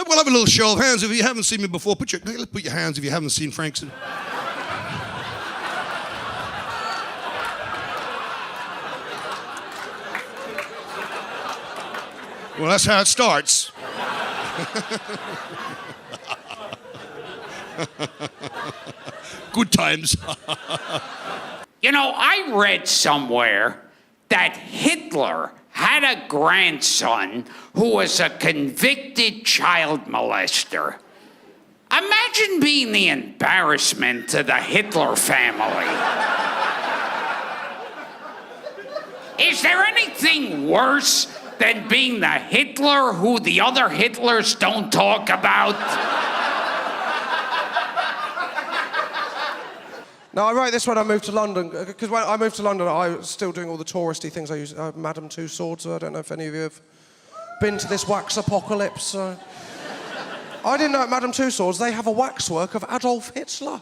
we'll have a little show of hands. If you haven't seen me before, let's put your hands if you haven't seen Frank. Well, that's how it starts. Good times. You know, I read somewhere that Hitler had a grandson who was a convicted child molester. Imagine being the embarrassment to the Hitler family. Is there anything worse than being the Hitler who the other Hitlers don't talk about? No, I wrote this when I moved to London, because when I moved to London, I was still doing all the touristy things. I used Madame Tussauds. I don't know if any of you have been to this wax apocalypse. I didn't know at Madame Tussauds they have a waxwork of Adolf Hitler.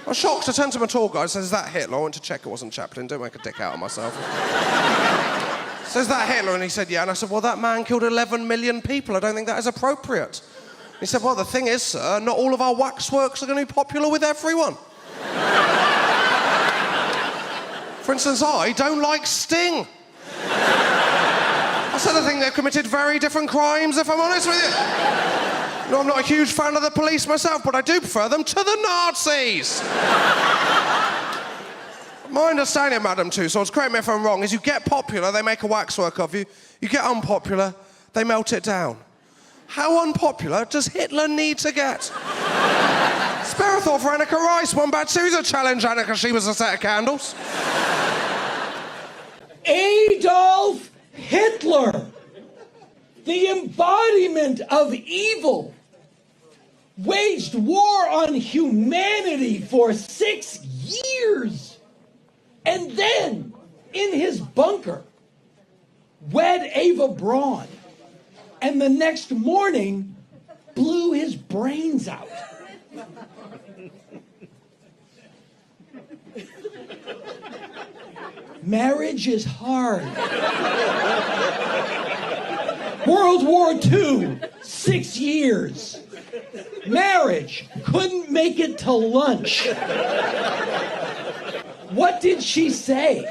I was shocked. I turned to my tour guide and said, "Is that Hitler?" I went to check it wasn't Chaplin. Don't make a dick out of myself. Says that Hitler? And he said, "Yeah." And I said, "Well, that man killed 11 million people. I don't think that is appropriate." He said, "Well, the thing is, sir, not all of our waxworks are going to be popular with everyone. For instance, I don't like Sting. I said I think they've committed very different crimes, if I'm honest with you. No, I'm not a huge fan of the police myself, but I do prefer them to the Nazis." My understanding of Madame Tussauds, correct me if I'm wrong, is you get popular, they make a waxwork of you. You get unpopular, they melt it down. How unpopular does Hitler need to get? Spare a thought for Annika Rice. One bad series of challenge Annika, she was a set of candles. Adolf Hitler, the embodiment of evil, waged war on humanity for 6 years. And then, in his bunker, wed Eva Braun. And the next morning, blew his brains out. Marriage is hard. World War II, 6 years. Marriage, couldn't make it to lunch. What did she say?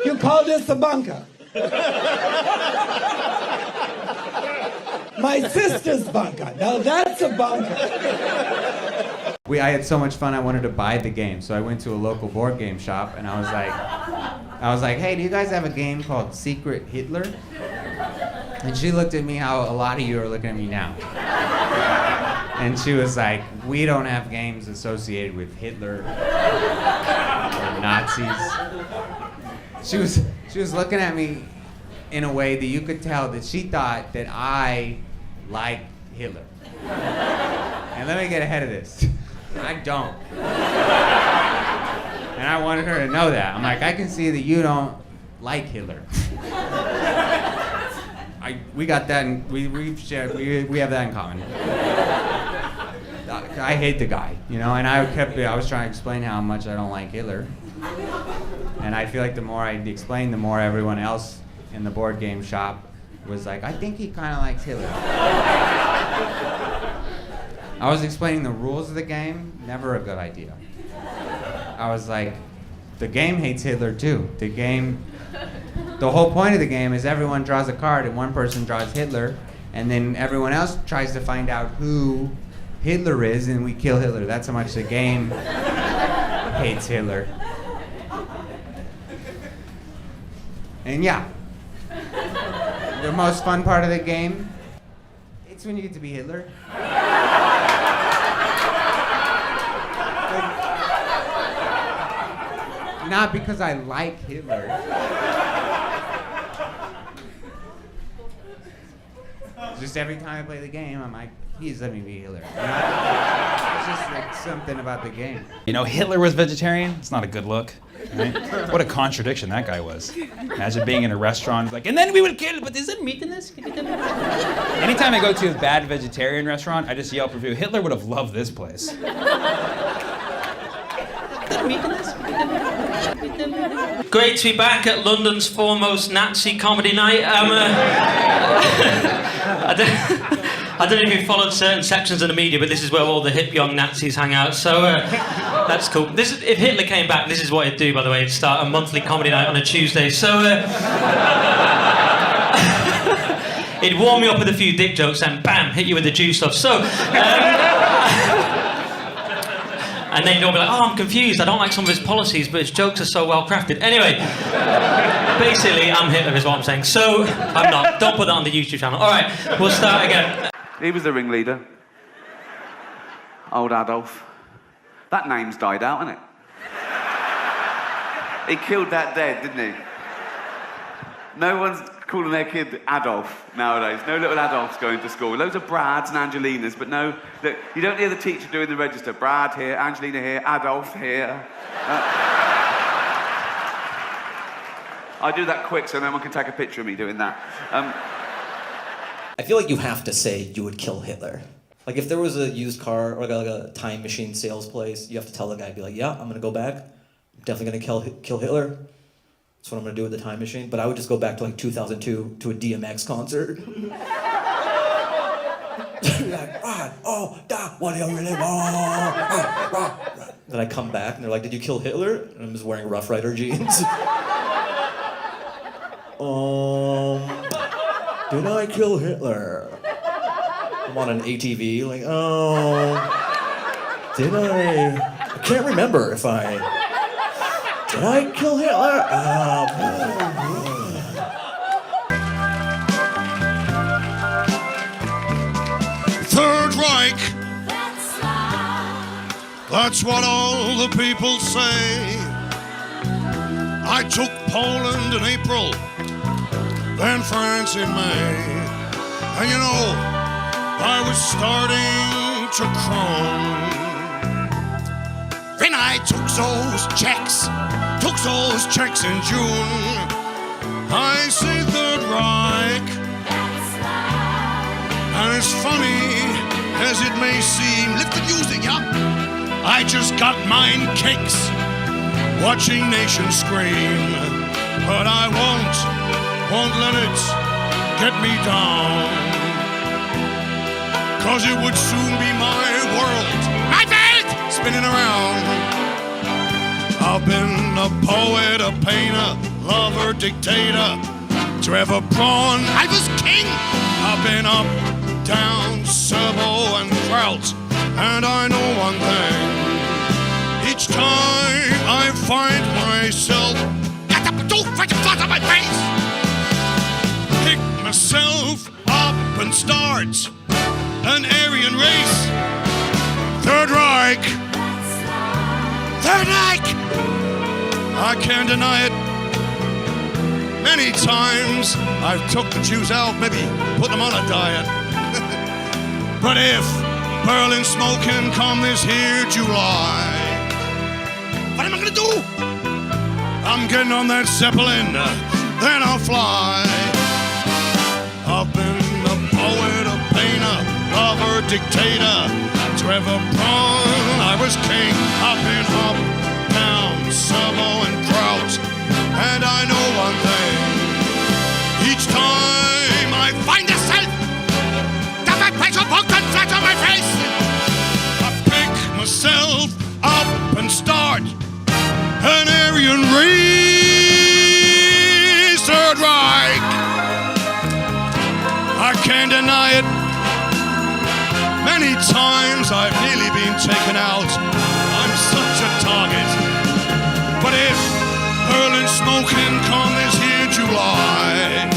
You call this a bunker? My sister's bunker. Now that's a bunker. I had so much fun, I wanted to buy the game. So I went to a local board game shop and I was like, "Hey, do you guys have a game called Secret Hitler?" And she looked at me how a lot of you are looking at me now. And she was like, "We don't have games associated with Hitler or Nazis." She was looking at me in a way that you could tell that she thought that I liked Hitler. And let me get ahead of this. I don't. And I wanted her to know that. I'm like, I can see that you don't like Hitler. We got that, and we have that in common. I hate the guy, you know, and I was trying to explain how much I don't like Hitler. And I feel like the more I explained, the more everyone else in the board game shop was like, "I think he kind of likes Hitler." I was explaining the rules of the game, never a good idea. I was like, the game hates Hitler too. The whole point of the game is everyone draws a card and one person draws Hitler, and then everyone else tries to find out who Hitler is, and we kill Hitler. That's how much the game hates Hitler. And yeah, the most fun part of the game, it's when you get to be Hitler. Not because I like Hitler. Just every time I play the game, I'm like, please let me be Hitler. You know? It's just like something about the game. You know, Hitler was vegetarian. It's not a good look. Right? What a contradiction that guy was. Imagine being in a restaurant, like, and then we would kill, but is there meat in this? Anytime I go to a bad vegetarian restaurant, I just yell for food. Hitler would have loved this place. Is there meat in this? Great to be back at London's foremost Nazi comedy night. I don't know if you followed certain sections of the media, but this is where all the hip young Nazis hang out, so that's cool. If Hitler came back, this is what he'd do, by the way. He'd start a monthly comedy night on a Tuesday, so... he'd warm you up with a few dick jokes and bam, hit you with the Jew stuff. So... and then you'll be like, oh, I'm confused, I don't like some of his policies, but his jokes are so well crafted. Anyway, basically, I'm Hitler is what I'm saying. So, I'm not. Don't put that on the YouTube channel. All right, we'll start again. He was the ringleader. Old Adolf. That name's died out, hasn't it? He killed that dead, didn't he? No one's calling their kid Adolf nowadays. No little Adolfs going to school. Loads of Brads and Angelinas, but no... Look, you don't hear the teacher doing the register. Brad here, Angelina here, Adolf here. I do that quick so no one can take a picture of me doing that. I feel like you have to say you would kill Hitler. Like if there was a used car or like a time machine sales place, you have to tell the guy, be like, yeah, I'm gonna go back. I'm definitely gonna kill Hitler. That's what I'm gonna do with the time machine. But I would just go back to like 2002 to a DMX concert. Like, what do you really want? Then I come back and they're like, did you kill Hitler? And I'm just wearing Rough Rider jeans. Did I kill Hitler? I'm on an ATV, like, did I can't remember if did I kill Hitler? Third Reich. That's what all the people say. I took Poland in April, then France in May. And you know, I was starting to crumb. Then I took those checks in June. I say Third Reich. And as funny as it may seem, lift the music, yeah? I just got mine kicks, watching nations scream. But I won't let it get me down. 'Cause it would soon be my world spinning around. I've been a poet, a painter, lover, dictator, Trevor Braun, I was king. I've been up, down, Serbo and Kraut, and I know one thing. Each time I find myself, flat on my face, pick myself up and start an Aryan race. Third Reich. Third Reich. I can't deny it. Many times I've took the Jews out, maybe put them on a diet. But if Berlin smoking come this here July, what am I gonna do? I'm getting on that Zeppelin, then I'll fly. I've been a poet, a painter, lover, dictator, Trevor Braun, I was king. I've been up, down, Serbo and Kraut, and I know one thing. Each time I find myself, that I pressure poked and flat on my face, I pick myself up and start an Aryan race. Third Reich. I can't deny it. Many times I've nearly been taken out. I'm such a target. But if Berlin smoking come this here July,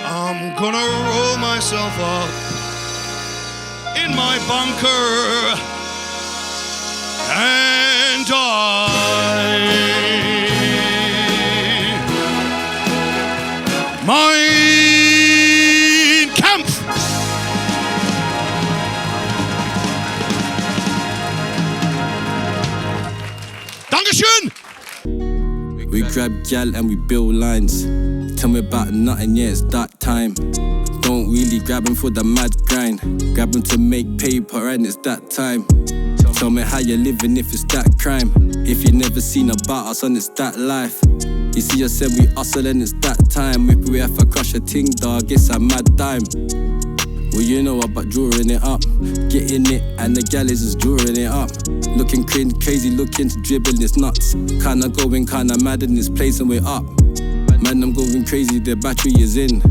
I'm gonna roll myself up in my bunker and die. Mein Kampf! Dankeschön! We grab gal and we build lines. Tell me about nothing, yeah, it's that time. Don't really grab 'em for the mad grind. Grab 'em to make paper and it's that time. Tell me how you're living if it's that crime. If you never seen about us and it's that life. You see, I said we hustle and it's that time. If we have to crush a ting, dog, it's a mad dime. Well, you know about drawing it up. Getting it and the gal is just drawing it up. Looking crazy, looking to dribble, it's nuts. Kinda going kinda mad in this place and we're up. Man, I'm going crazy, the battery is in.